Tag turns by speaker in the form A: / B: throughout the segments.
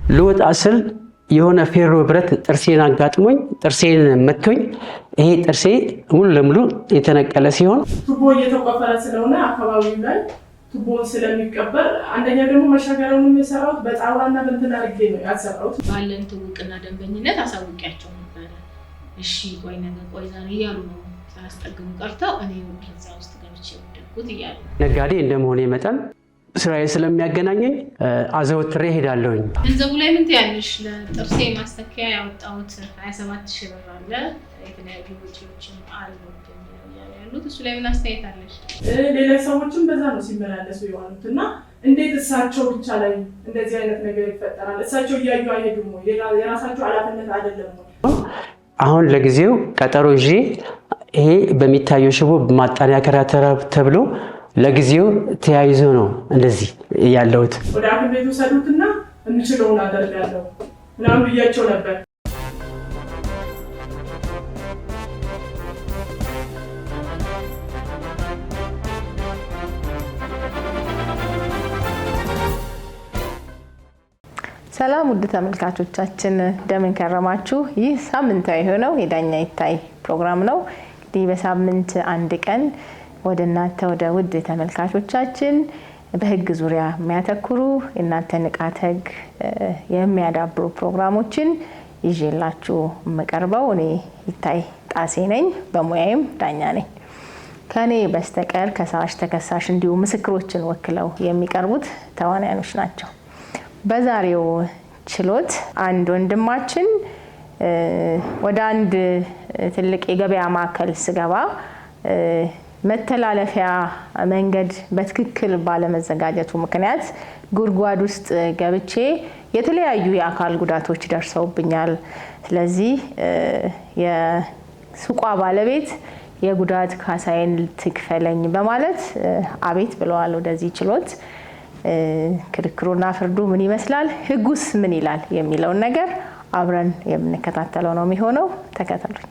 A: ልወጣ ስል የሆነ ፌሮ ብረት ጥርሴን አጋጥሞኝ ጥርሴን መቶኝ ይሄ ጥርሴ ሙሉ ለሙሉ የተነቀለ ሲሆን
B: ቱቦ እየተቆፈረ ስለሆነ አካባቢው ላይ ቱቦ ስለሚቀበር አንደኛ ደግሞ መሻገሩን የሰራው በጣውራና በእንትን አድርጌ ነው ያሰራው።
C: ባለን ትውቅና ደንበኝነት አሳውቂያቸው ነበር። እሺ ቆይ ነገ ቆይ ዛሬ ያሉ ነው ሳያስጠግሙ ቀርተው እኔ ወደዛ ውስጥ ገብቼ ወደኩት ይያሉ።
A: ነጋዴ እንደመሆነ መጠን ስራዬ ስለሚያገናኘኝ አዘውትሬ ሄዳለሁኝ።
C: ገንዘቡ ላይ ምን ትያለሽ? ለጥርሴ ማስተካከያ ያወጣሁት 27000 ብር አለ። የተለያዩ ወጪዎችን አሉ ያሉት እሱ ላይ ምን አስተያየት አለሽ?
B: ሌላ ሰዎችም በዛ ነው ሲመላለሱ ይዋሉትና እንዴት እሳቸው ብቻ ላይ እንደዚህ አይነት ነገር ይፈጠራል? እሳቸው እያዩ አይሄዱም ወይ? የራሳቸው ኃላፊነት አይደለም ወይ?
A: አሁን ለጊዜው ቀጠሮ ይዤ ይሄ በሚታየው ሽቦ ማጠናከሪያ ተብሎ ለጊዜው ተያይዞ ነው እንደዚህ ያለውት።
B: ወደ ሐኪም ቤት ወሰዱትና እንችለውን አደርጋለሁ ምናምን ብያቸው ነበር።
D: ሰላም ውድ ተመልካቾቻችን እንደምን ከረማችሁ? ይህ ሳምንታዊ የሆነው የዳኛ ይታይ ፕሮግራም ነው። እንግዲህ በሳምንት አንድ ቀን ወደ እናንተ ወደ ውድ ተመልካቾቻችን በህግ ዙሪያ የሚያተኩሩ እናንተ ንቃተ ህግ የሚያዳብሩ ፕሮግራሞችን ይዤላችሁ መቀርበው እኔ ይታይ ጣሴ ነኝ። በሙያዬም ዳኛ ነኝ። ከኔ በስተቀር ከሳሽ ተከሳሽ እንዲሁ ምስክሮችን ወክለው የሚቀርቡት ተዋናዮች ናቸው። በዛሬው ችሎት አንድ ወንድማችን ወደ አንድ ትልቅ የገበያ ማዕከል ስገባ መተላለፊያ መንገድ በትክክል ባለመዘጋጀቱ ምክንያት ጉድጓድ ውስጥ ገብቼ የተለያዩ የአካል ጉዳቶች ደርሰውብኛል። ስለዚህ የሱቋ ባለቤት የጉዳት ካሳዬን ትክፈለኝ በማለት አቤት ብለዋል። ወደዚህ ችሎት ክርክሩና ፍርዱ ምን ይመስላል፣ ህጉስ ምን ይላል የሚለውን ነገር አብረን የምንከታተለው ነው የሚሆነው። ተከታተሉኝ።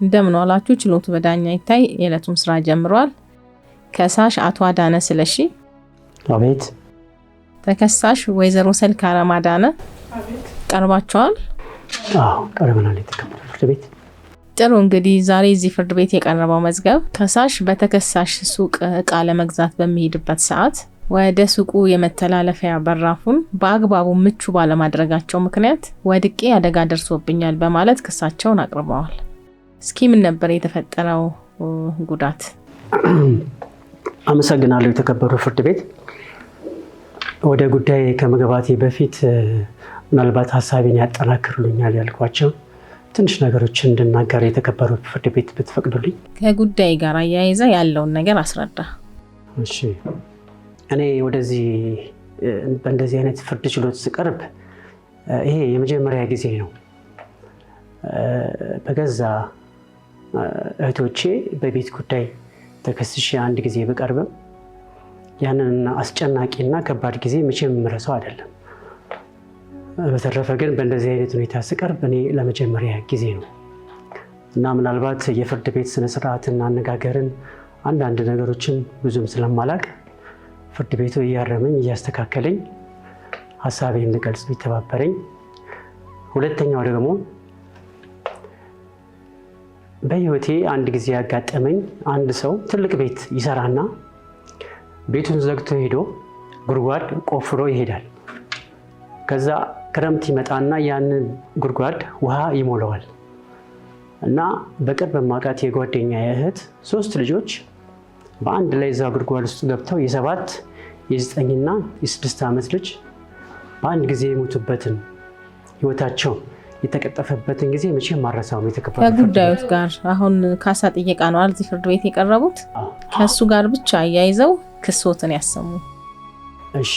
D: እንደምን ዋላችሁ። ችሎቱ በዳኛ ይታይ የዕለቱን ስራ ጀምሯል። ከሳሽ አቶ አዳነ ስለሺ።
A: አቤት።
D: ተከሳሽ ወይዘሮ ሰልካረም አዳነ።
B: አቤት።
D: ቀርባቸዋል?
A: አዎ ቀርበናል። የተከበረ ፍርድ ቤት።
D: ጥሩ። እንግዲህ ዛሬ እዚህ ፍርድ ቤት የቀረበው መዝገብ ከሳሽ በተከሳሽ ሱቅ እቃ ለመግዛት በሚሄድበት ሰዓት ወደ ሱቁ የመተላለፊያ በራፉን በአግባቡ ምቹ ባለማድረጋቸው ምክንያት ወድቄ አደጋ ደርሶብኛል በማለት ክሳቸውን አቅርበዋል። እስኪ ምን ነበር የተፈጠረው ጉዳት?
A: አመሰግናለሁ የተከበሩ ፍርድ ቤት። ወደ ጉዳይ ከመግባቴ በፊት ምናልባት ሀሳቤን ያጠናክሩልኛል ያልኳቸው ትንሽ ነገሮችን እንድናገር የተከበሩ ፍርድ ቤት ብትፈቅዱልኝ።
D: ከጉዳይ ጋር አያይዘ ያለውን ነገር አስረዳ።
A: እሺ። እኔ ወደዚህ በእንደዚህ አይነት ፍርድ ችሎት ስቀርብ ይሄ የመጀመሪያ ጊዜ ነው። በገዛ እህቶቼ በቤት ጉዳይ ተከስሼ አንድ ጊዜ ብቀርብም ያንን አስጨናቂና ከባድ ጊዜ መቼም የምረሳው አይደለም። በተረፈ ግን በእንደዚህ አይነት ሁኔታ ስቀርብ እኔ ለመጀመሪያ ጊዜ ነው እና ምናልባት የፍርድ ቤት ስነስርዓትና አነጋገርን አንዳንድ ነገሮችን ብዙም ስለማላቅ ፍርድ ቤቱ እያረመኝ እያስተካከለኝ ሀሳቤን እንድገልጽ ቢተባበረኝ። ሁለተኛው ደግሞ በህይወቴ አንድ ጊዜ ያጋጠመኝ አንድ ሰው ትልቅ ቤት ይሰራና ቤቱን ዘግቶ ሄዶ ጉድጓድ ቆፍሮ ይሄዳል። ከዛ ክረምት ይመጣና ያንን ጉድጓድ ውሃ ይሞላዋል እና በቅርብ ማቃት የጓደኛ እህት 3 ልጆች በአንድ ላይ እዛ ጉድጓድ ውስጥ ገብተው የ7 የ9ና የ6 ዓመት ልጅ በአንድ ጊዜ የሞቱበትን ህይወታቸው የተቀጠፈበትን ጊዜ መቼም ማረሳው ነው። የተከፈለ
D: ከጉዳዮት ጋር አሁን ካሳ ጥየቃ ነው አይደል ፍርድ ቤት የቀረቡት? ከሱ ጋር ብቻ አያይዘው ክሶትን ያሰሙ።
A: እሺ።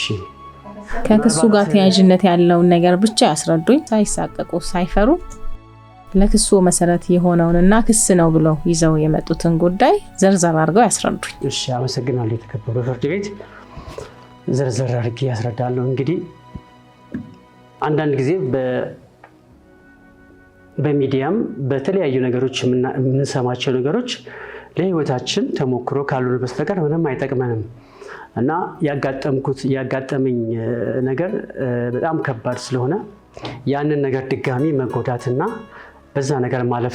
D: ከክሱ ጋር ተያያዥነት ያለውን ነገር ብቻ ያስረዱኝ፣ ሳይሳቀቁ ሳይፈሩ። ለክሱ መሰረት የሆነውንና ክስ ነው ብለው ይዘው የመጡትን ጉዳይ ዘርዘር አድርገው ያስረዱኝ።
A: እሺ አመሰግናለሁ። የተከበሩ ፍርድ ቤት ዘርዘር አድርጌ ያስረዳለሁ። እንግዲህ አንዳንድ ጊዜ በሚዲያም በተለያዩ ነገሮች የምንሰማቸው ነገሮች ለህይወታችን ተሞክሮ ካልሆነ በስተቀር ምንም አይጠቅመንም እና ያጋጠመኝ ነገር በጣም ከባድ ስለሆነ ያንን ነገር ድጋሚ መጎዳትና በዛ ነገር ማለፍ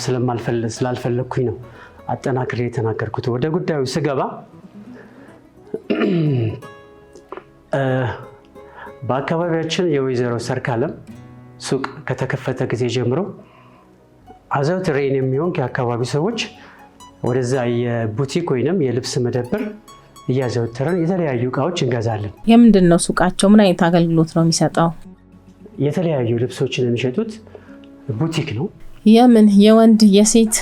A: ስላልፈለኩኝ ነው አጠናክሬ የተናገርኩት። ወደ ጉዳዩ ስገባ በአካባቢያችን የወይዘሮ ሰርካለም ሱቅ ከተከፈተ ጊዜ ጀምሮ አዘውትሬ የሚሆን ከአካባቢ ሰዎች ወደዛ የቡቲክ ወይንም የልብስ መደብር እያዘወተረን የተለያዩ እቃዎች እንገዛለን።
D: የምንድን ነው ሱቃቸው? ምን አይነት አገልግሎት ነው የሚሰጠው?
A: የተለያዩ ልብሶችን የሚሸጡት ቡቲክ ነው።
D: የምን የወንድ የሴት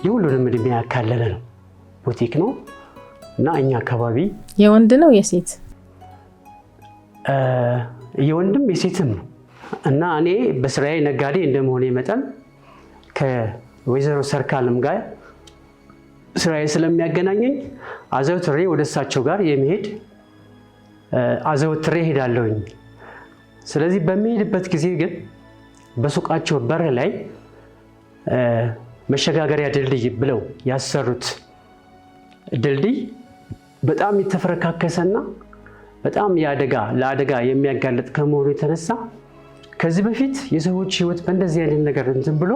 A: የሁሉንም እድሜ ያካለለ ነው ቡቲክ ነው እና እኛ አካባቢ
D: የወንድ ነው የሴት
A: የወንድም የሴትም ነው እና እኔ በስራዬ ነጋዴ እንደመሆኔ መጠን ከወይዘሮ ሰርካለም ጋር ስራዬ ስለሚያገናኘኝ አዘውትሬ ወደ እሳቸው ጋር የሚሄድ አዘውትሬ ሄዳለሁኝ። ስለዚህ በሚሄድበት ጊዜ ግን በሱቃቸው በር ላይ መሸጋገሪያ ድልድይ ብለው ያሰሩት ድልድይ በጣም የተፈረካከሰና በጣም ለአደጋ የሚያጋልጥ ከመሆኑ የተነሳ ከዚህ በፊት የሰዎች ህይወት በእንደዚህ አይነት ነገር እንትን ብሎ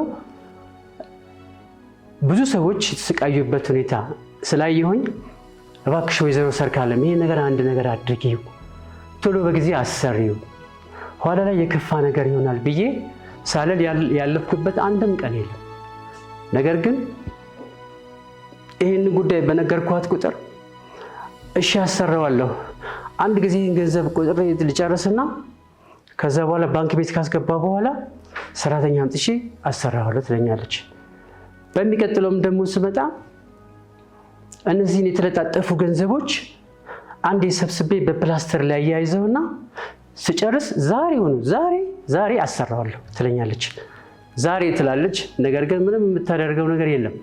A: ብዙ ሰዎች የተሰቃዩበት ሁኔታ ስላየሁኝ እባክሽ ወይዘሮ ሰርካለም ይሄ ነገር አንድ ነገር አድርጊው፣ ቶሎ በጊዜ አሰሪው፣ ኋላ ላይ የከፋ ነገር ይሆናል ብዬ ሳለል ያለፍኩበት አንድም ቀን የለም። ነገር ግን ይህን ጉዳይ በነገርኳት ቁጥር እሺ አሰራዋለሁ፣ አንድ ጊዜ ገንዘብ ቁጥር ልጨርስና ከዛ በኋላ ባንክ ቤት ካስገባ በኋላ ሰራተኛ አምጥቼ አሰራዋለሁ ትለኛለች። በሚቀጥለውም ደግሞ ስመጣ እነዚህን የተለጣጠፉ ገንዘቦች አንዴ ሰብስቤ በፕላስተር ላይ ያያይዘውና ስጨርስ ዛሬ አሰራዋለሁ ትለኛለች። ዛሬ ትላለች፣ ነገር ግን ምንም የምታደርገው ነገር የለም።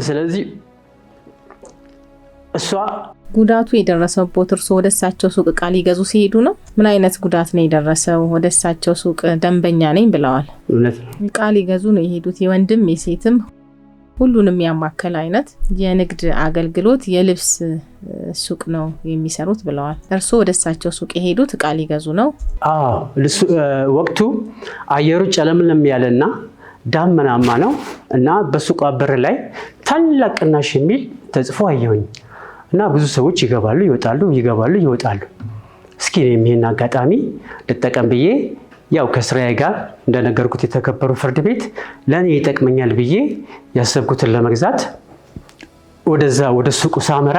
A: ስለዚህ እሷ
D: ጉዳቱ የደረሰበት እርስዎ ወደ እሳቸው ሱቅ እቃ ሊገዙ ሲሄዱ ነው? ምን አይነት ጉዳት ነው የደረሰው? ወደ እሳቸው ሱቅ ደንበኛ ነኝ ብለዋል።
A: እውነት
D: እቃ ሊገዙ ነው የሄዱት። የወንድም የሴትም ሁሉንም ያማከለ አይነት የንግድ አገልግሎት የልብስ ሱቅ ነው የሚሰሩት ብለዋል። እርስዎ ወደ እሳቸው ሱቅ የሄዱት እቃ ሊገዙ ነው?
A: አዎ። ወቅቱ አየሩ ጨለምለም ያለና ዳመናማ ነው እና በሱቋ በር ላይ ታላቅ ቅናሽ የሚል ተጽፎ አየሁኝ እና ብዙ ሰዎች ይገባሉ ይወጣሉ። እስኪ ይሄን አጋጣሚ ልጠቀም ብዬ ያው ከስራዬ ጋር እንደነገርኩት የተከበሩ ፍርድ ቤት ለኔ ይጠቅመኛል ብዬ ያሰብኩትን ለመግዛት ወደ ሱቁ ሳመራ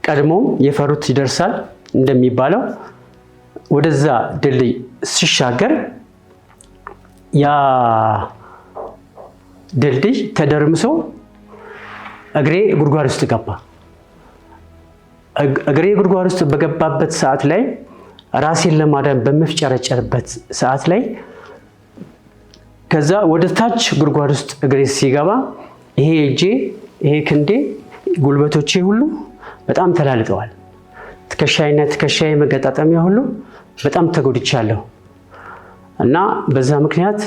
A: ቀድሞም የፈሩት ይደርሳል እንደሚባለው ወደዛ ድልድይ ሲሻገር ያ ድልድይ ተደርምሶ እግሬ ጉድጓድ ውስጥ ገባ። እግሬ ጉድጓድ ውስጥ በገባበት ሰዓት ላይ ራሴን ለማዳን በመፍጨረጨርበት ሰዓት ላይ ከዛ ወደ ታች ጉድጓድ ውስጥ እግሬ ሲገባ ይሄ እጄ፣ ይሄ ክንዴ፣ ጉልበቶቼ ሁሉ በጣም ተላልጠዋል። ትከሻዬ መገጣጠሚያ ሁሉ በጣም ተጎድቻለሁ እና በዛ ምክንያት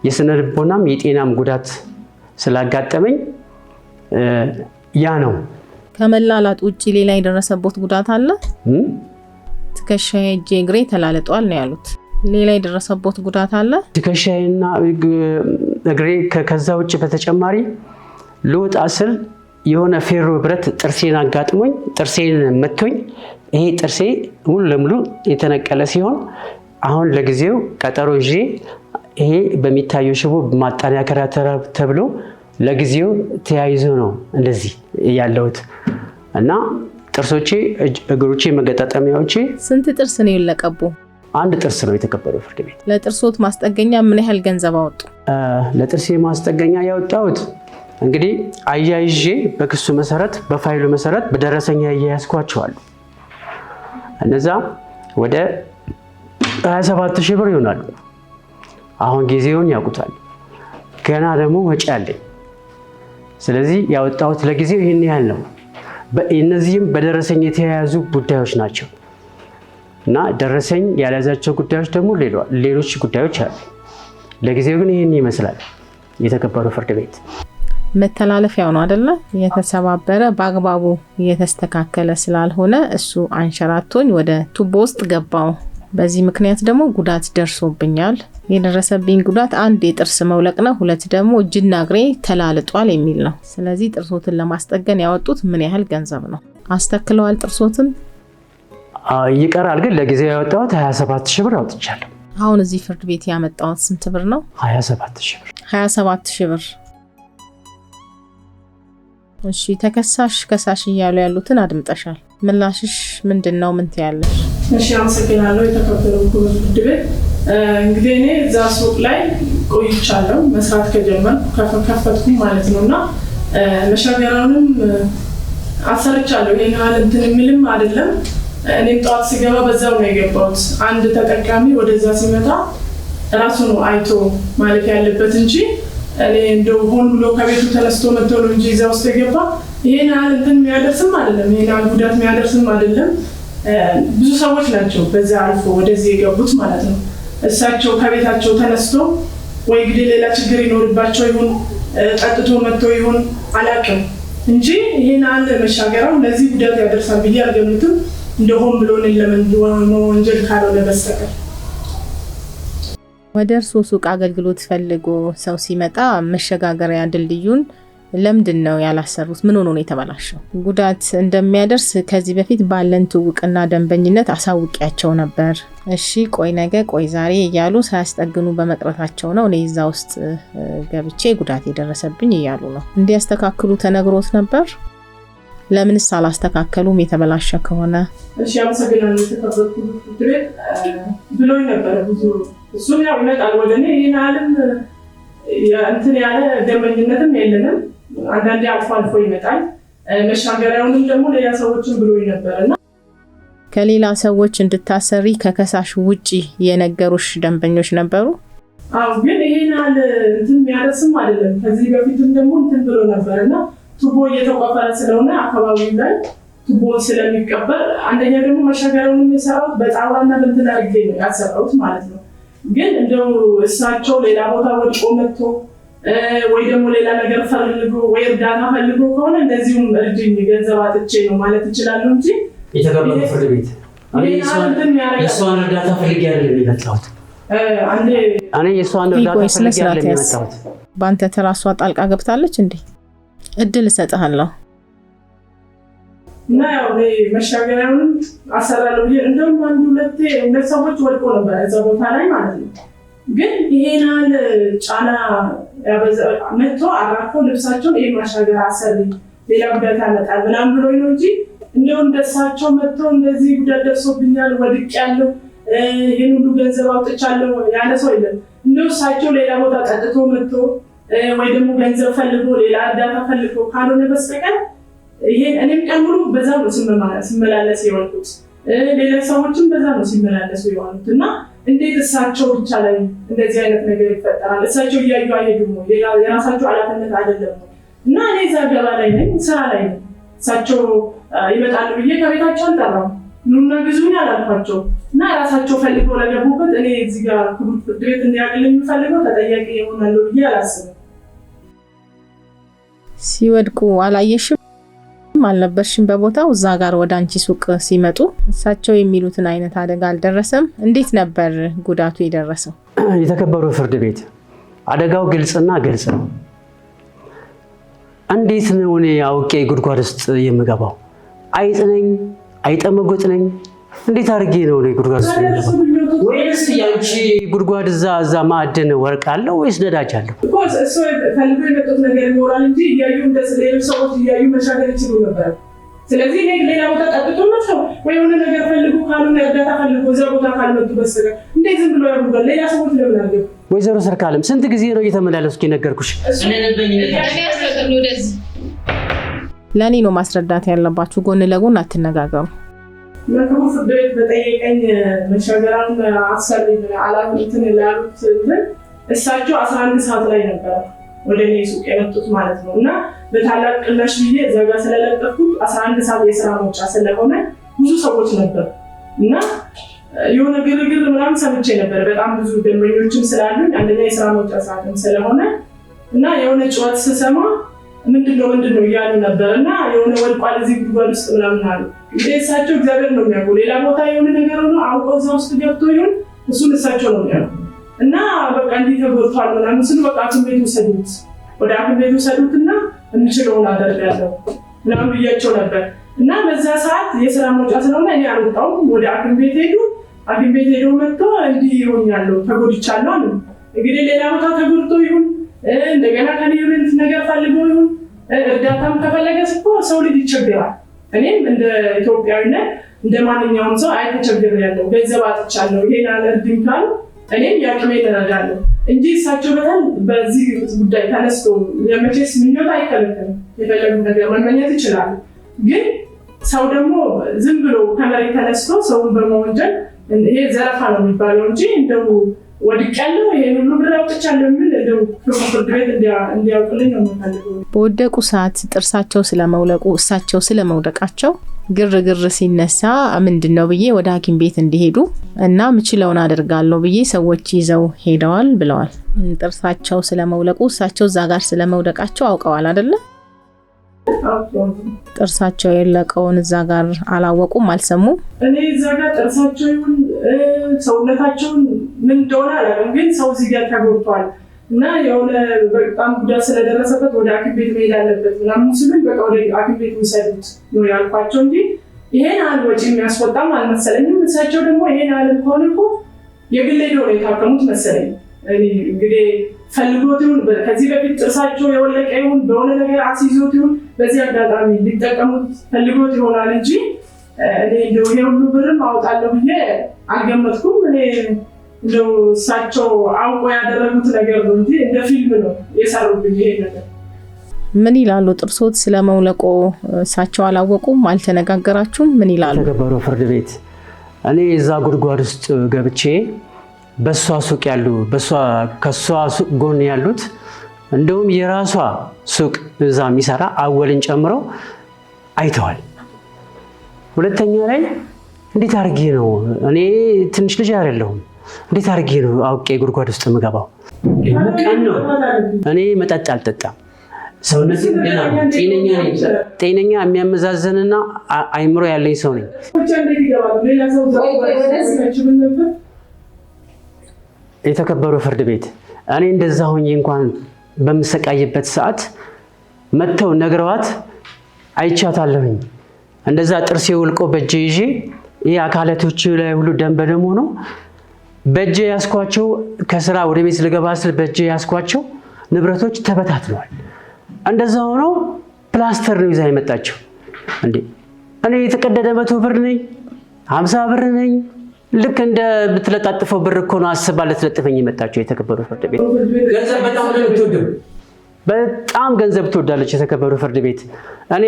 A: የስነ ልቦናም የጤናም ጉዳት ስላጋጠመኝ ያ ነው።
D: ከመላላጥ ውጪ ሌላ የደረሰበት ጉዳት አለ? ትከሻዬ፣ እጄ፣ እግሬ ተላልጧል ነው ያሉት። ሌላ የደረሰበት ጉዳት አለ?
A: ትከሻዬና እግሬ ከዛ ውጭ በተጨማሪ ልወጣ ስል የሆነ ፌሮ ብረት ጥርሴን አጋጥሞኝ ጥርሴን መቶኝ ይሄ ጥርሴ ሙሉ ለሙሉ የተነቀለ ሲሆን አሁን ለጊዜው ቀጠሮ ይዤ ይሄ በሚታየው ሽቦ ማጠናከሪያ ተብሎ ለጊዜው ተያይዞ ነው እንደዚህ ያለሁት እና ጥርሶቼ፣ እግሮቼ፣ መገጣጠሚያዎቼ። ስንት
D: ጥርስ ነው የለቀቡ?
A: አንድ ጥርስ ነው የተቀበለው ፍርድ ቤት።
D: ለጥርሶት ማስጠገኛ ምን ያህል ገንዘብ አወጡ?
A: ለጥርሴ ማስጠገኛ ያወጣሁት እንግዲህ አያይዤ በክሱ መሰረት በፋይሉ መሰረት በደረሰኛ ያያዝኳቸዋል። እነዛ ወደ 27,000 ብር ይሆናሉ። አሁን ጊዜውን ያውቁታል። ገና ደግሞ ወጪ አለኝ። ስለዚህ ያወጣሁት ለጊዜው ይህን ያህል ነው። እነዚህም በደረሰኝ የተያያዙ ጉዳዮች ናቸው እና ደረሰኝ ያልያዛቸው ጉዳዮች ደግሞ ሌሎች ጉዳዮች አሉ። ለጊዜው ግን ይህን ይመስላል። የተከበረው ፍርድ ቤት
D: መተላለፊያው ነው አይደለ? የተሰባበረ በአግባቡ እየተስተካከለ ስላልሆነ እሱ አንሸራቶኝ ወደ ቱቦ ውስጥ ገባው። በዚህ ምክንያት ደግሞ ጉዳት ደርሶብኛል። የደረሰብኝ ጉዳት 1 የጥርስ መውለቅ ነው፣ 2 ደግሞ እጅና እግሬ ተላልጧል የሚል ነው። ስለዚህ ጥርሶትን ለማስጠገን ያወጡት ምን ያህል ገንዘብ ነው? አስተክለዋል ጥርሶትን?
A: ይቀራል፣ ግን ለጊዜው ያወጣሁት 27,000 ብር አውጥቻለሁ።
D: አሁን እዚህ ፍርድ ቤት ያመጣሁት ስንት ብር ነው?
A: 27,000 ብር።
D: 27,000 ብር። እሺ ተከሳሽ ከሳሽ እያሉ ያሉትን አድምጠሻል። ምላሽሽ ምንድነው? ምን ትያለሽ?
B: እሺ አመሰግናለሁ። የተከበረው ፍርድ ቤት እንግዲህ እኔ እዛ ሱቅ ላይ ቆይቻለሁ መስራት ከጀመርኩ ከፈትኩ ማለት ነውና መሻገራውንም አሰርቻለሁ። ይሄን ያህል እንትን የሚልም አይደለም። እኔም ጠዋት ሲገባ በዛው ነው የገባሁት። አንድ ተጠቃሚ ወደዛ ሲመጣ ራሱ ነው አይቶ ማለት ያለበት እንጂ እኔ እንደው ሆን ብሎ ከቤቱ ተነስቶ መጥቶ ነው እንጂ እዛ ውስጥ የገባ ይሄን ያህል እንትን የሚያደርስም አይደለም። ይሄን ያህል ጉዳት የሚያደርስም አይደለም። ብዙ ሰዎች ናቸው በዛ አልፎ ወደዚህ የገቡት ማለት ነው። እሳቸው ከቤታቸው ተነስቶ ወይ ግዴ ሌላ ችግር ይኖርባቸው ይሁን ጠጥቶ መጥቶ ይሁን አላውቅም እንጂ ይሄን ያህል መሻገራው ለዚህ ጉዳት ያደርሳል ብዬ አልገምትም። እንደሆም ብሎ ወንጀል ካልሆነ በስተቀር።
D: ወደ እርስዎ ሱቅ አገልግሎት ፈልጎ ሰው ሲመጣ መሸጋገሪያ ድልድዩን ለምንድን ነው ያላሰሩት? ምን ሆኖ ነው የተበላሸው? ጉዳት እንደሚያደርስ ከዚህ በፊት ባለን ትውቅና ደንበኝነት አሳውቂያቸው ነበር። እሺ ቆይ ነገ ቆይ ዛሬ እያሉ ሳያስጠግኑ በመቅረታቸው ነው እኔ እዛ ውስጥ ገብቼ ጉዳት የደረሰብኝ እያሉ ነው። እንዲያስተካክሉ ተነግሮት ነበር? ለምንስ አላስተካከሉም? የተበላሸ ከሆነ
B: እሺ አመሰግናለሁ። የተከበርኩ ፍርድ ብሎኝ ነበር ብዙ እሱም ያው ይመጣል ወደ እኔ ይሄን ዓለም እንትን ያለ ደንበኝነትም የለንም። አንዳንዴ አልፎ አልፎ ይመጣል። መሻገሪያውንም ደግሞ ሌላ ሰዎችን ብሎኝ ነበርና
D: ከሌላ ሰዎች እንድታሰሪ ከከሳሽ ውጪ የነገሩሽ ደንበኞች ነበሩ?
B: አዎ፣ ግን ይሄን ያህል እንትን የሚያደርስም አይደለም። ከዚህ በፊትም ደግሞ እንትን ብሎ ነበርና ቱቦ እየተቆፈረ ስለሆነ አካባቢው ላይ ቱቦ ስለሚቀበር አንደኛ ደግሞ መሻገሪያውን የሰራሁት በጣውላና በእንትን አድርጌ ነው ያሰራሁት ማለት ነው። ግን እንደው እሳቸው ሌላ ቦታ ወድቆ መጥቶ ወይ ደግሞ ሌላ ነገር ፈልጎ ወይ እርዳታ ፈልጎ ከሆነ እንደዚሁም እርጅኝ ገንዘብ አጥቼ ነው ማለት ይችላል እንጂ
A: የተከበረው ፍርድ ቤት የእሷን እርዳታ ፈልጌ አይደለም የመጣሁት። እኔ የእሷን እርዳታ ፈልጌ አይደለም የመጣሁት።
D: በአንተ ተራሷ ጣልቃ ገብታለች እንዴ? እድል እሰጥሃለሁ
B: እና ያው መሻገሪያውን አሰራለሁ ብዬ እንደውም አንድ ሁለት ሰዎች ወድቆ ነበር እዛ ቦታ ላይ ማለት ነው። ግን ይሄን ያህል ጫና መጥቶ አራፎ ልብሳቸውን ይሄ ማሻገሪያ አሰሪ ሌላ ጉዳት ያመጣል ምናምን ብሎኝ ነው እንጂ እንደው እንደሳቸው መጥቶ እንደዚህ ጉዳት ደርሶብኛል ወድቄያለሁ ይሄን ሁሉ ገንዘብ አውጥቻለሁ ያለ ሰው የለም። እንደው እሳቸው ሌላ ቦታ ጠጥቶ መጥቶ ወይ ደግሞ ገንዘብ ፈልጎ ሌላ እርዳታ ፈልጎ ካልሆነ በስተቀር ይሄን እኔም ቀን ሙሉ በዛ ነው ስመላለስ የዋልኩት። ሌላ ሰዎችም በዛ ነው ሲመላለሱ የዋሉት እና እንዴት እሳቸው ብቻ ላይ እንደዚህ አይነት ነገር ይፈጠራል? እሳቸው እያዩ አይሄዱም ወይ? የራሳቸው ኃላፊነት አይደለም ወይ? እና እኔ እዛ ገባ ላይ ነኝ፣ ስራ ላይ ነኝ። እሳቸው ይመጣሉ ብዬ ከቤታቸው አልጠራም፣ ኑና ግዙኝ አላልኳቸው እና ራሳቸው ፈልገው ለገቡበት እኔ እዚህ ጋር ክቡር ፍርድ ቤት እንዲያቅልኝ የምፈልገው ተጠያቂ ይሆናለሁ ብዬ አላስብም።
D: ሲወድቁ አላየሽም? አልነበርሽም በቦታው? እዛ ጋር ወደ አንቺ ሱቅ ሲመጡ እሳቸው የሚሉትን አይነት አደጋ አልደረሰም? እንዴት ነበር ጉዳቱ የደረሰው?
A: የተከበረው ፍርድ ቤት አደጋው ግልጽና ግልጽ ነው። እንዴት ነው እኔ አውቄ ጉድጓድ ውስጥ የምገባው? አይጥ ነኝ? አይጠመጎጥ ነኝ? እንዴት አድርጌ ነው እኔ ጉድጓድ ውስጥ የምገባው? ወይስ ያንቺ ጉድጓድ እዛ ማዕድን ወርቅ አለው ወይስ ነዳጅ አለው?
B: እሱ ፈልጎ የመጡት ነገር ይኖራል እንጂ እያዩ ሌሎች ሰዎች እያዩ መሻገር ይችሉ ነበር። ስለዚህ ሌላ ቦታ ጠጥቶ መጥተው ወይ የሆነ ነገር ፈልጎ ካልሆነ እርዳታ ፈልጎ እዛ ቦታ ካልመጡ በስተቀር እንዴት ዝም ብሎ ያደርጋል? ሌላ ሰዎች ለምን አድርገው?
A: ወይዘሮ ሰርካለም ስንት ጊዜ ነው እየተመላለስኩ የነገርኩሽ?
D: ለእኔ ነው ማስረዳት ያለባችሁ፣ ጎን ለጎን አትነጋገሩ።
B: ለክቡር ፍርድ ቤት በጠየቀኝ መሻገራውን አሰሪ አላፊነትን ላሉት እሳቸው 11 ሰዓት ላይ ነበረ ወደ እኔ ሱቅ የመጡት ማለት ነው። እና በታላቅ ቅናሽ ብዬ እዛ ጋር ስለለጠፍኩት 11 ሰዓት የስራ መውጫ ስለሆነ ብዙ ሰዎች ነበር እና የሆነ ግርግር ምናምን ሰምቼ ነበር። በጣም ብዙ ደንበኞችም ስላሉኝ አንደኛ የስራ መውጫ ሰዓትም ስለሆነ እና የሆነ ጩኸት ስሰማ ምንድነው እያሉ ነበር እና የሆነ ወድቋል እዚህ ጉድጓድ ውስጥ ምናምን አሉ። እንግዲህ እሳቸው እግዚአብሔር ነው የሚያውቁ። ሌላ ቦታ የሆነ ነገር ሆኖ አውቀው እዛ ውስጥ ገብቶ ይሁን እሱን እሳቸው ነው የሚያውቁ። እና በቃ እንዲህ ተጎድቷል ምናምን ስሉ በቃ ሐኪም ቤት ውሰዱት፣ ወደ ሐኪም ቤት ውሰዱትና የምችለውን አደርጋለሁ ምናምን ብያቸው ነበር። እና በዛ ሰዓት የስራ መውጫ ስለሆነ እኔ አልወጣሁም። ወደ ሐኪም ቤት ሄዱ። ሐኪም ቤት ሄዶ መጥቶ እንዲህ ይሆኛለሁ ተጎድቻለሁ አሉ። እንግዲህ ሌላ ቦታ ተጎድቶ ይሁን እንደገና ከኔ የሆነ ነገር ፈልጎ ይሁን እርዳታም ከፈለገ ሰው ልጅ ይቸገራል። እኔም እንደ ኢትዮጵያዊነት እንደ ማንኛውም ሰው ተቸግሬያለሁ፣ ገንዘብ አጥቻለሁ፣ ይሄን አለርድም ካሉ እኔም የአቅሜን እረዳለሁ እንጂ እሳቸው በዚህ ጉዳይ ተነስቶ የመቼስ ምኞት አይከለከልም። የፈለጉት ነገር መመኘት ይችላሉ። ግን ሰው ደግሞ ዝም ብሎ ከመሬት ተነስቶ ሰውን በመወንጀል ይሄ ዘረፋ ነው የሚባለው እንጂ እንደው ወድቄያለሁ ይሄን ሁሉ ብር አውጥቻለሁ የሚል እንደው ፍርድ ቤት እንዲያውቅልኝ ነው የምፈልገው።
D: በወደቁ ሰዓት ጥርሳቸው ስለመውለቁ እሳቸው ስለመውደቃቸው ግርግር ሲነሳ ምንድነው ብዬ ወደ ሐኪም ቤት እንዲሄዱ እና ምችለውን አደርጋለሁ ብዬ ሰዎች ይዘው ሄደዋል ብለዋል። ጥርሳቸው ስለመውለቁ እሳቸው እዛ ጋር ስለመውደቃቸው አውቀዋል አይደለ? ጥርሳቸው የለቀውን እዛ ጋር አላወቁም፣ አልሰሙም።
B: እኔ እዛ ጋር ጥርሳቸው ይሁን ሰውነታቸውን ምን እንደሆነ አላውቅም፣ ግን ሰው እዚህ ጋር ተጎድቷል እና የሆነ በጣም ጉዳት ስለደረሰበት ወደ ሐኪም ቤት መሄድ አለበት ምናምን ሲሉኝ በቃ ወደ ሐኪም ቤት ውሰዱት ነው ያልኳቸው እንጂ ይሄን ያህል ወጪ የሚያስወጣም አልመሰለኝም። እሳቸው ደግሞ ይሄን ያህል ከሆነ እኮ የግል ሄደው ነው የታከሙት መሰለኝ። እንግዲህ ፈልጎት ይሁን ከዚህ በፊት ጥርሳቸው የወለቀ ይሁን በሆነ ነገር አስይዞት ይሁን በዚህ አጋጣሚ ሊጠቀሙት ፈልጎት ይሆናል እንጂ እኔ እንደው ይሄ ሁሉ ብርም አውጣለሁ ብዬ አልገመትኩም። እኔ እንደው እሳቸው አውቆ ያደረጉት ነገር ነው እንጂ እንደ ፊልም ነው የሰሩብኝ ይሄ ነገር።
D: ምን ይላሉ? ጥርሶት ስለመውለቆ እሳቸው አላወቁም? አልተነጋገራችሁም? ምን ይላሉ?
A: የተከበረው ፍርድ ቤት እኔ እዛ ጉድጓድ ውስጥ ገብቼ በሷ ሱቅ ያሉ ከሷ ሱቅ ጎን ያሉት እንደውም የራሷ ሱቅ እዛ የሚሰራ አወልን ጨምሮ አይተዋል። ሁለተኛ ላይ እንዴት አድርጌ ነው እኔ ትንሽ ልጅ አይደለሁም፣ እንዴት አድርጌ ነው አውቄ ጉድጓድ ውስጥ የምገባው? እኔ መጠጥ አልጠጣም። ሰውነቴ ገና ጤነኛ የሚያመዛዘንና አይምሮ ያለኝ ሰው ነኝ። የተከበሩ ፍርድ ቤት እኔ እንደዛ ሆኜ እንኳን በምሰቃይበት ሰዓት መተው ነግረዋት አይቻታለሁኝ። እንደዛ ጥርሴ ውልቆ በእጄ ይዤ ይሄ አካላቶች ላይ ሁሉ ደም በደም ሆኖ በእጄ ያስኳቸው ከስራ ወደ ቤት ልገባ ስል በእጄ ያስኳቸው ንብረቶች ተበታትነዋል። እንደዛ ሆኖ ፕላስተር ነው ይዛ የመጣቸው። እንዴ እኔ የተቀደደ 100 ብር ነኝ 50 ብር ነኝ ልክ እንደ ብትለጣጥፈው ብር እኮ ነው አስባ ልትለጥፈኝ የመጣቸው። የተከበሩ ፍርድ ቤት
E: ገንዘብ በጣም ነው የምትወደው፣
A: በጣም ገንዘብ ትወዳለች። የተከበሩ ፍርድ ቤት እኔ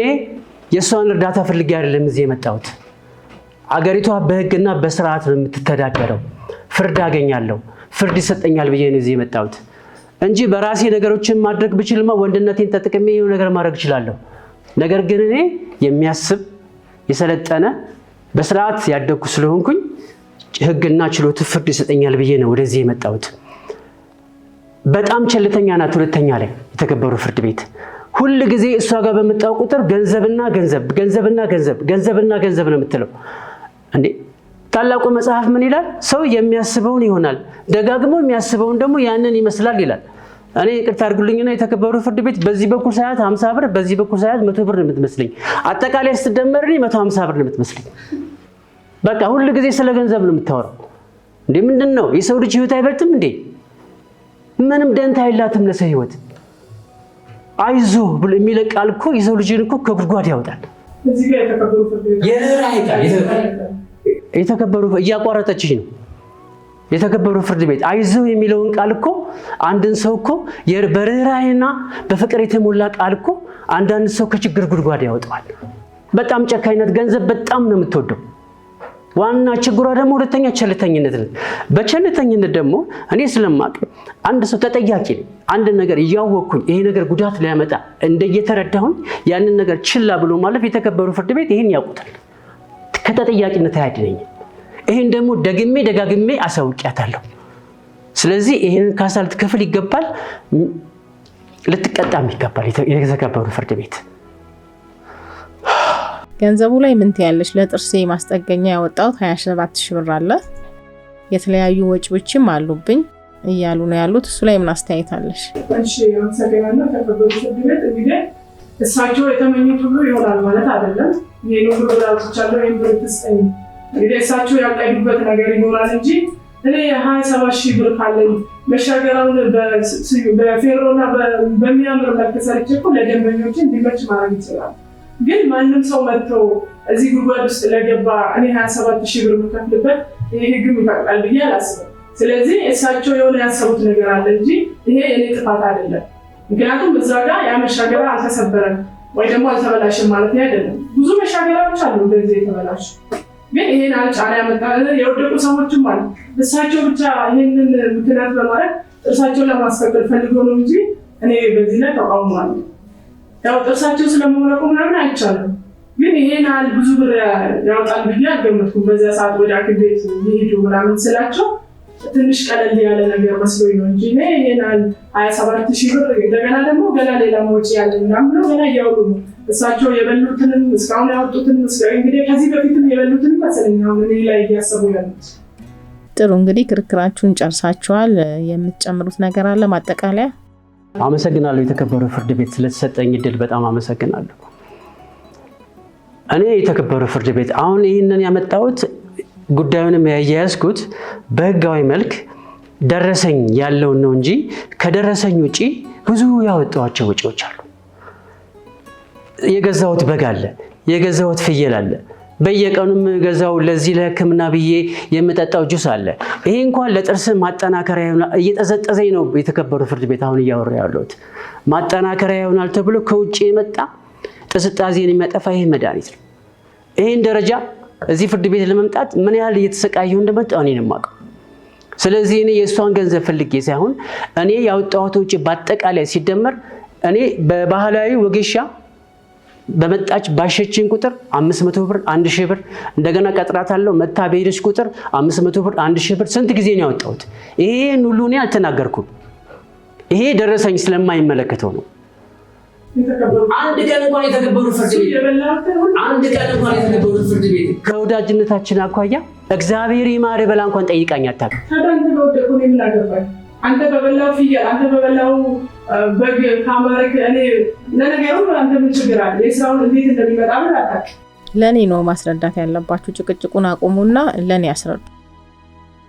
A: የሷን እርዳታ ፈልጌ አይደለም እዚህ የመጣሁት። አገሪቷ በህግና በስርዓት ነው የምትተዳደረው። ፍርድ አገኛለሁ፣ ፍርድ ይሰጠኛል ብዬ ነው እዚህ የመጣሁት እንጂ በራሴ ነገሮችን ማድረግ ብችልማ ወንድነቴን ተጠቅሜ ይሄው ነገር ማድረግ እችላለሁ። ነገር ግን እኔ የሚያስብ የሰለጠነ በስርዓት ያደግኩ ስለሆንኩኝ ህግና ችሎት ፍርድ ይሰጠኛል ብዬ ነው ወደዚህ የመጣሁት። በጣም ቸልተኛ ናት። ሁለተኛ ላይ የተከበሩ ፍርድ ቤት ሁሉ ጊዜ እሷ ጋር በመጣው ቁጥር ገንዘብና ገንዘብ ነው የምትለው። እንዴ ታላቁ መጽሐፍ ምን ይላል? ሰው የሚያስበውን ይሆናል፣ ደጋግሞ የሚያስበውን ደግሞ ያንን ይመስላል ይላል። እኔ ይቅርታ አድርጉልኝና የተከበሩ ፍርድ ቤት በዚህ በኩል ሳያት 50 ብር በዚህ በኩል ሳያት 100 ብር ነው የምትመስለኝ። አጠቃላይ ስትደመርልኝ 150 ብር ነው የምትመስለኝ። በቃ ሁሉ ጊዜ ስለ ገንዘብ ነው የምታወራው። እንዴ ምንድነው? የሰው ልጅ ህይወት አይበልጥም እንዴ? ምንም ደንታ የላትም ለሰው ህይወት። አይዞ ብሎ የሚለቅ ቃል እኮ የሰው ልጅን እኮ ከጉድጓድ ያወጣል።
B: እዚህ ጋር የተከበሩ ፍርድ ቤት
A: የተከበሩ እያቋረጠችሽ ነው። የተከበሩ ፍርድ ቤት አይዞ የሚለውን ቃል እኮ አንድን ሰው እኮ በርህራሄና በፍቅር የተሞላ ቃል እኮ አንዳንድ ሰው ከችግር ጉድጓድ ያወጣዋል። በጣም ጨካኝነት፣ ገንዘብ በጣም ነው የምትወደው። ዋና ችግሯ ደግሞ ሁለተኛ ቸልተኝነት ነው። በቸልተኝነት ደግሞ እኔ ስለማቅ አንድ ሰው ተጠያቂ ነው። አንድ ነገር እያወቅኩኝ ይሄ ነገር ጉዳት ሊያመጣ እንደየተረዳሁኝ ያንን ነገር ችላ ብሎ ማለፍ የተከበሩ ፍርድ ቤት ይሄን ያውቁታል። ከተጠያቂነት አያድነኝም። ይሄን ደግሞ ደጋግሜ አሳውቂያታለሁ። ስለዚህ ይሄን ካሳ ልትከፍል ይገባል፣ ልትቀጣም ይገባል የተከበሩ ፍርድ ቤት።
D: ገንዘቡ ላይ ምን ትያለሽ? ለጥርሴ ማስጠገኛ ያወጣሁት 27000 ብር አለ፣ የተለያዩ ወጪዎችም አሉብኝ እያሉ ነው ያሉት። እሱ ላይ ምን አስተያየት አለሽ?
B: እሺ አመሰግናለሁ። ተከበሩ ፍርድ ቤት እንግዲህ እሳቸው የተመኙት ሁሉ ይሆናል ማለት አይደለም። ይሄን ሁሉ ብራቻቸው ይሄን ብር ትስጠኝ እንግዲህ እሳቸው ያቀዱበት ነገር ይኖራል እንጂ እኔ 27000 ብር ካለኝ መሻገራውን በፌሮና በሚያምር መልክ ሰርቼ እኮ ለደንበኞች እንዲመች ማድረግ ይችላል። ግን ማንም ሰው መጥቶ እዚህ ጉድጓድ ውስጥ ለገባ እኔ 27000 ብር የምከፍልበት ይሄ ህግም ይፈቅዳል ብዬ አላስብም። ስለዚህ እሳቸው የሆነ ያሰቡት ነገር አለ እንጂ ይሄ የኔ ጥፋት አይደለም። ምክንያቱም እዛ ጋር ያ መሻገራ አልተሰበረም ወይ ደግሞ አልተበላሽም ማለት አይደለም። ብዙ መሻገራዎች አሉ እንደዚህ የተበላሹ፣ ግን ይሄን አልጫና ያመጣ የወደቁ ሰዎችም አሉ። እሳቸው ብቻ ይሄንን ምክንያት በማድረግ ጥርሳቸውን ለማስፈቀድ ፈልገው ነው እንጂ እኔ በዚህ ላይ ተቃውሟለሁ። ያው ጥርሳቸው ስለመውለቁ ምናምን አይቻልም፣ ግን ይሄን ያህል ብዙ ብር ያወጣል ብዬ አልገመትኩም። በዛ ሰዓት ወደ ሐኪም ቤት ይሄዱ ምናምን ስላቸው ትንሽ ቀለል ያለ ነገር መስሎኝ ነው እንጂ ይሄን ያህል 27000 ብር እንደገና ደግሞ ገና ሌላ ወጪ ያለ ምናምን ነው ገና እያወሩ ነው። እሳቸው የበሉትንም እስካሁን ያወጡትንም እንግዲህ ከዚህ በፊትም የበሉትንም መሰለኝ አሁን እኔ ላይ እያሰቡ ያሉት።
D: ጥሩ እንግዲህ ክርክራችሁን ጨርሳችኋል። የምትጨምሩት ነገር አለ ማጠቃለያ?
A: አመሰግናለሁ የተከበረው ፍርድ ቤት ስለተሰጠኝ እድል በጣም አመሰግናለሁ። እኔ የተከበረው ፍርድ ቤት አሁን ይህንን ያመጣሁት ጉዳዩንም ያያያዝኩት በህጋዊ መልክ ደረሰኝ ያለውን ነው እንጂ ከደረሰኝ ውጪ ብዙ ያወጣኋቸው ወጪዎች አሉ። የገዛሁት በግ አለ፣ የገዛሁት ፍየል አለ፣ በየቀኑም ገዛው ለዚህ ለህክምና ብዬ የምጠጣው ጁስ አለ። ይሄ እንኳን ለጥርስ ማጠናከሪያ ይሆናል እየጠዘጠዘኝ ነው የተከበረው ፍርድ ቤት አሁን እያወራ ያለሁት ማጠናከሪያ ይሆናል ተብሎ ከውጪ የመጣ ጥስጣዜን የሚያጠፋ ይሄ መድኃኒት ነው። ይሄን ደረጃ እዚህ ፍርድ ቤት ለመምጣት ምን ያህል እየተሰቃየሁ እንደመጣሁ እኔ ነኝ የማውቀው። ስለዚህ እኔ የእሷን ገንዘብ ፈልጌ ሳይሆን እኔ ያወጣሁት ውጪ በአጠቃላይ ሲደመር እኔ በባህላዊ ወጌሻ በመጣች ባሸችን ቁጥር 500 ብር 1000 ብር እንደገና ቀጥራታለሁ። መታ በሄደች ቁጥር 500 ብር 1000 ብር ስንት ጊዜ ነው ያወጣሁት? ይሄን ሁሉ እኔ አልተናገርኩም። ይሄ ደረሰኝ ስለማይመለከተው ነው።
E: አንድ ቀን እንኳን የተከበሩ ፍርድ ቤት
A: ከወዳጅነታችን አኳያ እግዚአብሔር ይማር በላ እንኳን ጠይቃኝ አታውቅም።
B: ታዳንተ ወደቁ ነው የምናገባኝ። አንተ በበላው ፍየል አንተ በበላው በግ ካማረክ እኔ ለነገሩ አንተ ምን ችግር አለ? የስራውን እንዴት እንደሚመጣ ምን አታውቅ።
D: ለኔ ነው ማስረዳት ያለባችሁ። ጭቅጭቁን አቁሙና ለኔ ያስረዱ።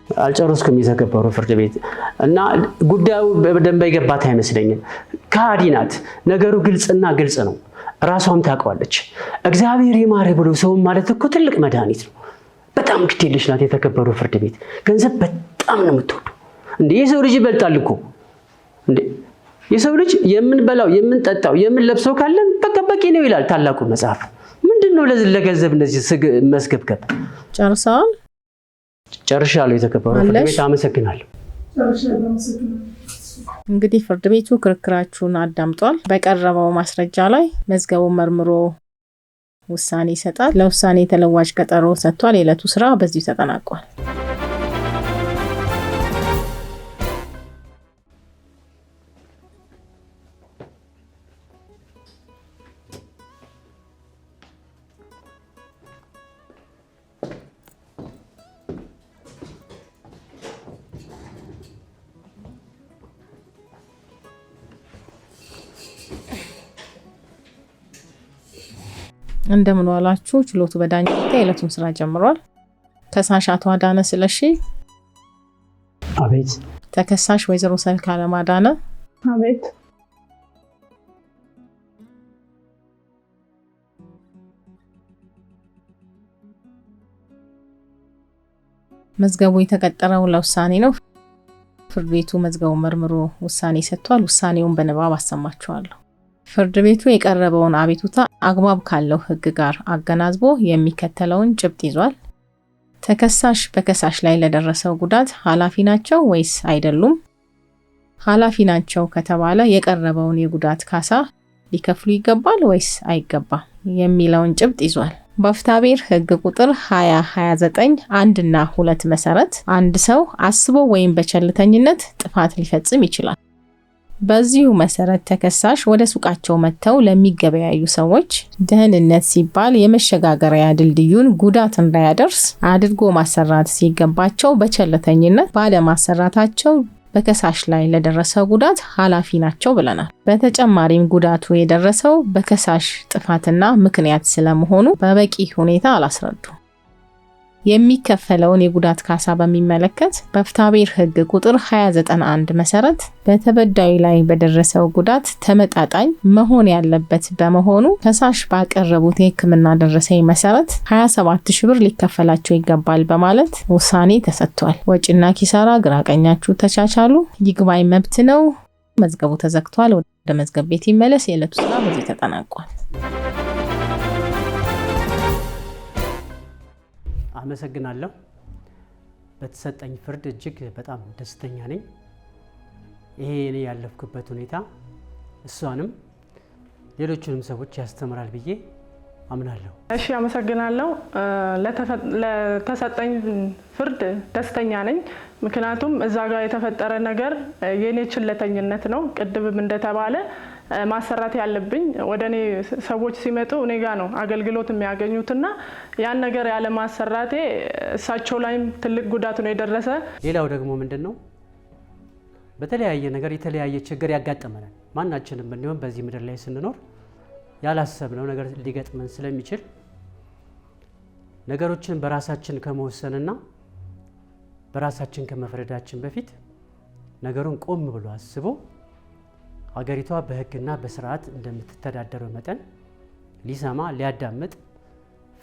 A: አልጨረስኩም የተከበረው ፍርድ ቤት እና ጉዳዩ በደንብ የገባት አይመስለኝም። ከሃዲ ናት። ነገሩ ግልጽና ግልጽ ነው። ራሷም ታውቀዋለች። እግዚአብሔር ይማር ብሎ ሰው ማለት እኮ ትልቅ መድኃኒት ነው። በጣም ግዴለሽ ናት የተከበረው ፍርድ ቤት። ገንዘብ በጣም ነው የምትወደው። እንዴ የሰው ልጅ ይበልጣል እኮ እንዴ! የሰው ልጅ የምንበላው የምንጠጣው የምንለብሰው ካለን በቃ በቂ ነው ይላል ታላቁ መጽሐፍ። ምንድነው ለገንዘብ እንደዚህ መስገብገብ?
D: ጨርሰዋል?
A: ጨርሻለሁ የተከበረው ፍርድ ቤት አመሰግናለሁ።
D: እንግዲህ ፍርድ ቤቱ ክርክራችሁን አዳምጧል። በቀረበው ማስረጃ ላይ መዝገቡን መርምሮ ውሳኔ ይሰጣል። ለውሳኔ ተለዋጭ ቀጠሮ ሰጥቷል። የዕለቱ ስራ በዚሁ ተጠናቋል። እንደምን ዋላችሁ። ችሎቱ በዳኝነት የዕለቱን ስራ ጀምሯል። ተከሳሽ አቶ አዳነ ስለሺ።
A: አቤት።
D: ተከሳሽ ወይዘሮ ሰልካለም አዳነ።
B: አቤት።
D: መዝገቡ የተቀጠረው ለውሳኔ ነው። ፍርድ ቤቱ መዝገቡን መርምሮ ውሳኔ ሰጥቷል። ውሳኔውን በንባብ አሰማችኋለሁ። ፍርድ ቤቱ የቀረበውን አቤቱታ አግባብ ካለው ሕግ ጋር አገናዝቦ የሚከተለውን ጭብጥ ይዟል። ተከሳሽ በከሳሽ ላይ ለደረሰው ጉዳት ኃላፊ ናቸው ወይስ አይደሉም? ኃላፊ ናቸው ከተባለ የቀረበውን የጉዳት ካሳ ሊከፍሉ ይገባል ወይስ አይገባም የሚለውን ጭብጥ ይዟል። በፍትሐብሔር ሕግ ቁጥር 2029 1 እና 2 መሰረት አንድ ሰው አስቦ ወይም በቸልተኝነት ጥፋት ሊፈጽም ይችላል። በዚሁ መሰረት ተከሳሽ ወደ ሱቃቸው መጥተው ለሚገበያዩ ሰዎች ደህንነት ሲባል የመሸጋገሪያ ድልድዩን ጉዳት እንዳያደርስ አድርጎ ማሰራት ሲገባቸው በቸልተኝነት ባለማሰራታቸው በከሳሽ ላይ ለደረሰው ጉዳት ኃላፊ ናቸው ብለናል። በተጨማሪም ጉዳቱ የደረሰው በከሳሽ ጥፋትና ምክንያት ስለመሆኑ በበቂ ሁኔታ አላስረዱም። የሚከፈለውን የጉዳት ካሳ በሚመለከት በፍትሐብሔር ሕግ ቁጥር 2091 መሰረት በተበዳዩ ላይ በደረሰው ጉዳት ተመጣጣኝ መሆን ያለበት በመሆኑ ከሳሽ ባቀረቡት የሕክምና ደረሰኝ መሰረት 27,000 ብር ሊከፈላቸው ይገባል በማለት ውሳኔ ተሰጥቷል። ወጪና ኪሳራ ግራቀኛችሁ ተቻቻሉ። ይግባኝ መብት ነው። መዝገቡ ተዘግቷል። ወደ መዝገብ ቤት ይመለስ። የዕለቱ ስራ በዚህ ተጠናቋል።
A: አመሰግናለሁ። በተሰጠኝ ፍርድ እጅግ በጣም ደስተኛ ነኝ። ይሄ እኔ ያለፍኩበት ሁኔታ እሷንም ሌሎችንም ሰዎች ያስተምራል ብዬ አምናለሁ።
B: እሺ አመሰግናለሁ። ለተሰጠኝ ፍርድ ደስተኛ ነኝ። ምክንያቱም እዛ ጋር የተፈጠረ ነገር የኔ ችለተኝነት ነው። ቅድምም እንደተባለ ማሰራት ያለብኝ ወደኔ ሰዎች ሲመጡ እኔ ጋር ነው አገልግሎት የሚያገኙትና ያን ነገር ያለ ማሰራቴ እሳቸው ላይም ትልቅ ጉዳት ነው የደረሰ።
A: ሌላው ደግሞ ምንድነው በተለያየ ነገር የተለያየ ችግር ያጋጥመናል። ማናችንም ብንሆን በዚህ ምድር ላይ ስንኖር ያላሰብነው ነገር ሊገጥመን ስለሚችል ነገሮችን በራሳችን ከመወሰንና በራሳችን ከመፍረዳችን በፊት ነገሩን ቆም ብሎ አስቦ ሀገሪቷ በሕግና በስርዓት እንደምትተዳደረው መጠን ሊሰማ ሊያዳምጥ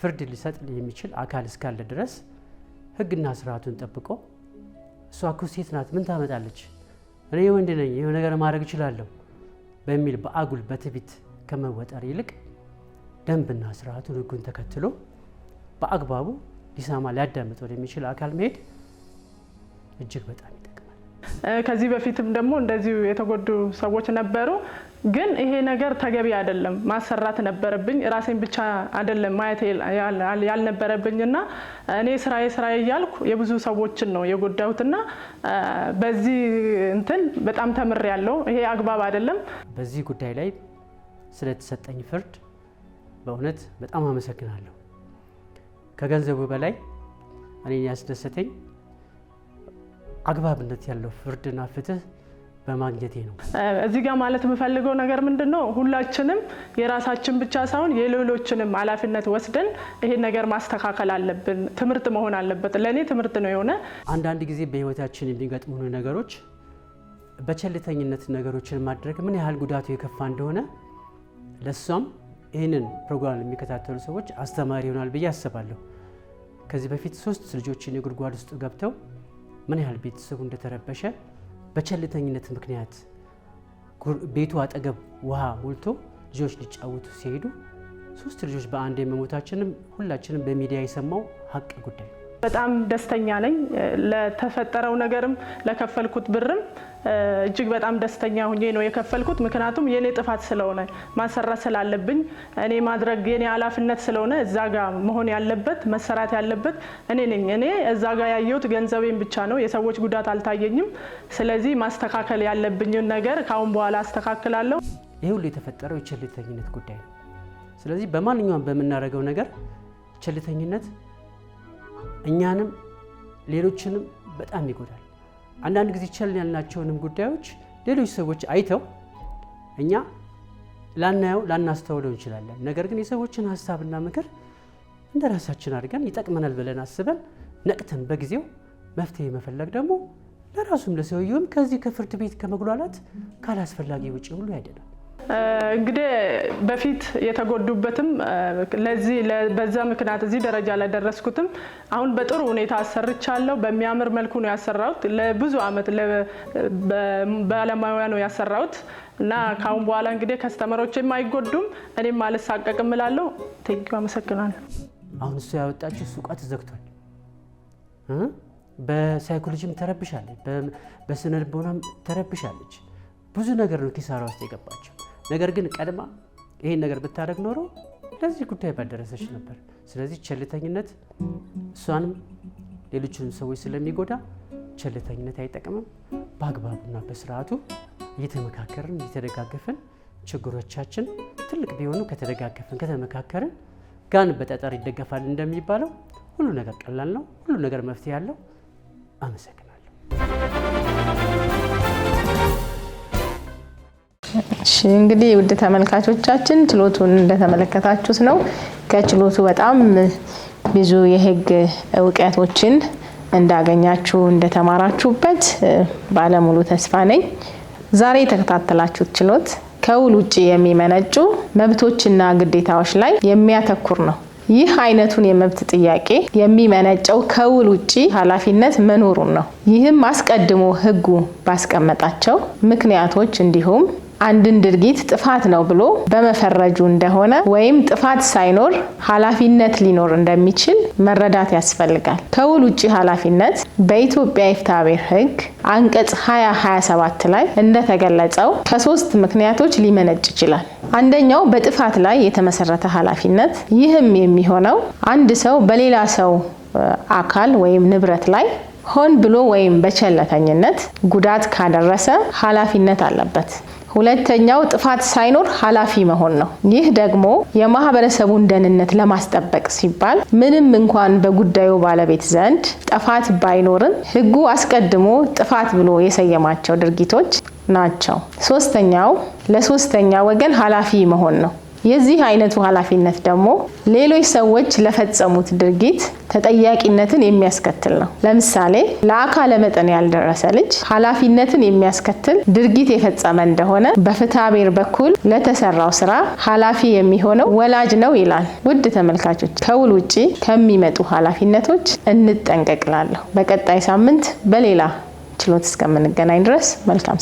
A: ፍርድ ሊሰጥ የሚችል አካል እስካለ ድረስ ሕግና ስርዓቱን ጠብቆ እሷ እኮ ሴት ናት ምን ታመጣለች፣ እኔ ወንድ ነኝ ይሄ ነገር ማድረግ እችላለሁ በሚል በአጉል በትዕቢት ከመወጠር ይልቅ ደንብና ስርዓቱን ሕጉን ተከትሎ በአግባቡ ሊሰማ ሊያዳምጥ ወደሚችል አካል መሄድ እጅግ በጣም ይጠቅማል።
B: ከዚህ በፊትም ደግሞ እንደዚሁ የተጎዱ ሰዎች ነበሩ። ግን ይሄ ነገር ተገቢ አይደለም፣ ማሰራት ነበረብኝ። ራሴን ብቻ አይደለም ማየት ያልነበረብኝና እኔ ስራዬ እያልኩ የብዙ ሰዎችን ነው የጎዳሁትና በዚህ እንትን በጣም ተምሬያለሁ። ይሄ አግባብ አይደለም።
A: በዚህ ጉዳይ ላይ ስለተሰጠኝ ፍርድ በእውነት በጣም አመሰግናለሁ። ከገንዘቡ በላይ እኔን ያስደሰተኝ አግባብነት ያለው ፍርድና ፍትህ በማግኘቴ ነው።
B: እዚህ ጋር ማለት የምፈልገው ነገር ምንድነው ሁላችንም የራሳችን ብቻ ሳይሆን የሌሎችንም ኃላፊነት ወስደን ይሄን ነገር ማስተካከል አለብን። ትምህርት መሆን አለበት። ለኔ ትምህርት ነው የሆነ።
A: አንዳንድ ጊዜ በህይወታችን የሚገጥሙን ነገሮች በቸልተኝነት ነገሮችን ማድረግ ምን ያህል ጉዳቱ የከፋ እንደሆነ ለሷም ይህንን ፕሮግራም የሚከታተሉ ሰዎች አስተማሪ ይሆናል ብዬ አስባለሁ። ከዚህ በፊት 3 ልጆችን የጉድጓድ ውስጥ ገብተው ምን ያህል ቤተሰቡ እንደተረበሸ በቸልተኝነት ምክንያት ቤቱ አጠገብ ውሃ ሞልቶ ልጆች ሊጫወቱ ሲሄዱ 3 ልጆች በአንድ መሞታችንም ሁላችንም በሚዲያ የሰማው ሀቅ ጉዳይ።
B: በጣም ደስተኛ ነኝ። ለተፈጠረው ነገርም ለከፈልኩት ብርም እጅግ በጣም ደስተኛ ሆኜ ነው የከፈልኩት። ምክንያቱም የኔ ጥፋት ስለሆነ ማሰራት ስላለብኝ እኔ ማድረግ የኔ ኃላፊነት ስለሆነ እዛ ጋር መሆን ያለበት መሰራት ያለበት እኔ ነኝ። እኔ እዛ ጋር ያየሁት ገንዘቤን ብቻ ነው፣ የሰዎች ጉዳት አልታየኝም። ስለዚህ ማስተካከል ያለብኝን ነገር ካሁን በኋላ አስተካክላለሁ።
A: ይህ ሁሉ የተፈጠረው የቸልተኝነት ጉዳይ ነው። ስለዚህ በማንኛውም በምናደርገው ነገር ቸልተኝነት እኛንም ሌሎችንም በጣም ይጎዳል። አንዳንድ ጊዜ ቸል ያልናቸውንም ጉዳዮች ሌሎች ሰዎች አይተው እኛ ላናየው ላናስተውለው እንችላለን። ነገር ግን የሰዎችን ሀሳብና ምክር እንደ ራሳችን አድርገን ይጠቅመናል ብለን አስበን ነቅተን በጊዜው መፍትሄ መፈለግ ደግሞ ለራሱም ለሰውየውም ከዚህ ከፍርድ ቤት ከመጉላላት ካላስፈላጊ ውጪ ሁሉ ያደናል።
B: እንግዲህ በፊት የተጎዱበትም ለዚህ በዛ ምክንያት እዚህ ደረጃ ላይ ደረስኩትም አሁን በጥሩ ሁኔታ አሰርቻለሁ። በሚያምር መልኩ ነው ያሰራሁት። ለብዙ አመት ባለሙያ ነው ያሰራሁት እና ካሁን በኋላ እንግዲህ ከስተመሮቼም አይጎዱም፣ እኔም አልሳቀቅም እላለሁ። ቴንኪው፣ አመሰግናለሁ።
A: አሁን እሱ ያወጣችው ሱቋ ተዘግቷል። በሳይኮሎጂም ተረብሻለች፣ በስነ ልቦናም ተረብሻለች። ብዙ ነገር ነው ኪሳራ ውስጥ የገባቸው። ነገር ግን ቀድማ ይሄን ነገር ብታደርግ ኖሮ ለዚህ ጉዳይ ባደረሰች ነበር። ስለዚህ ቸልተኝነት እሷንም ሌሎችንም ሰዎች ስለሚጎዳ ቸልተኝነት አይጠቅምም። በአግባቡና በስርዓቱ እየተመካከርን እየተደጋገፍን ችግሮቻችን ትልቅ ቢሆኑ ከተደጋገፍን ከተመካከርን ጋን በጠጠር ይደገፋል እንደሚባለው ሁሉ ነገር ቀላል ነው። ሁሉ ነገር መፍትሄ ያለው። አመሰግናለሁ።
D: እሺ እንግዲህ ውድ ተመልካቾቻችን ችሎቱን እንደተመለከታችሁት ነው። ከችሎቱ በጣም ብዙ የህግ እውቀቶችን እንዳገኛችሁ እንደተማራችሁበት ባለሙሉ ተስፋ ነኝ። ዛሬ የተከታተላችሁት ችሎት ከውል ውጪ የሚመነጩ መብቶችና ግዴታዎች ላይ የሚያተኩር ነው። ይህ አይነቱን የመብት ጥያቄ የሚመነጨው ከውል ውጪ ኃላፊነት መኖሩን ነው። ይህም አስቀድሞ ህጉ ባስቀመጣቸው ምክንያቶች እንዲሁም አንድን ድርጊት ጥፋት ነው ብሎ በመፈረጁ እንደሆነ ወይም ጥፋት ሳይኖር ኃላፊነት ሊኖር እንደሚችል መረዳት ያስፈልጋል። ከውል ውጪ ኃላፊነት በኢትዮጵያ የፍትሐብሔር ህግ አንቀጽ 2027 ላይ እንደተገለጸው ከ3 ምክንያቶች ሊመነጭ ይችላል። አንደኛው በጥፋት ላይ የተመሰረተ ኃላፊነት። ይህም የሚሆነው አንድ ሰው በሌላ ሰው አካል ወይም ንብረት ላይ ሆን ብሎ ወይም በቸልተኝነት ጉዳት ካደረሰ ኃላፊነት አለበት። ሁለተኛው ጥፋት ሳይኖር ኃላፊ መሆን ነው። ይህ ደግሞ የማህበረሰቡን ደህንነት ለማስጠበቅ ሲባል ምንም እንኳን በጉዳዩ ባለቤት ዘንድ ጥፋት ባይኖርም ህጉ አስቀድሞ ጥፋት ብሎ የሰየማቸው ድርጊቶች ናቸው። ሶስተኛው ለሶስተኛ ወገን ኃላፊ መሆን ነው። የዚህ አይነቱ ኃላፊነት ደግሞ ሌሎች ሰዎች ለፈጸሙት ድርጊት ተጠያቂነትን የሚያስከትል ነው። ለምሳሌ ለአካለ መጠን ያልደረሰ ልጅ ኃላፊነትን የሚያስከትል ድርጊት የፈጸመ እንደሆነ በፍትሐብሔር በኩል ለተሰራው ስራ ኃላፊ የሚሆነው ወላጅ ነው ይላል። ውድ ተመልካቾች ከውል ውጪ ከሚመጡ ኃላፊነቶች እንጠንቀቅላለሁ። በቀጣይ ሳምንት በሌላ ችሎት እስከምንገናኝ ድረስ መልካም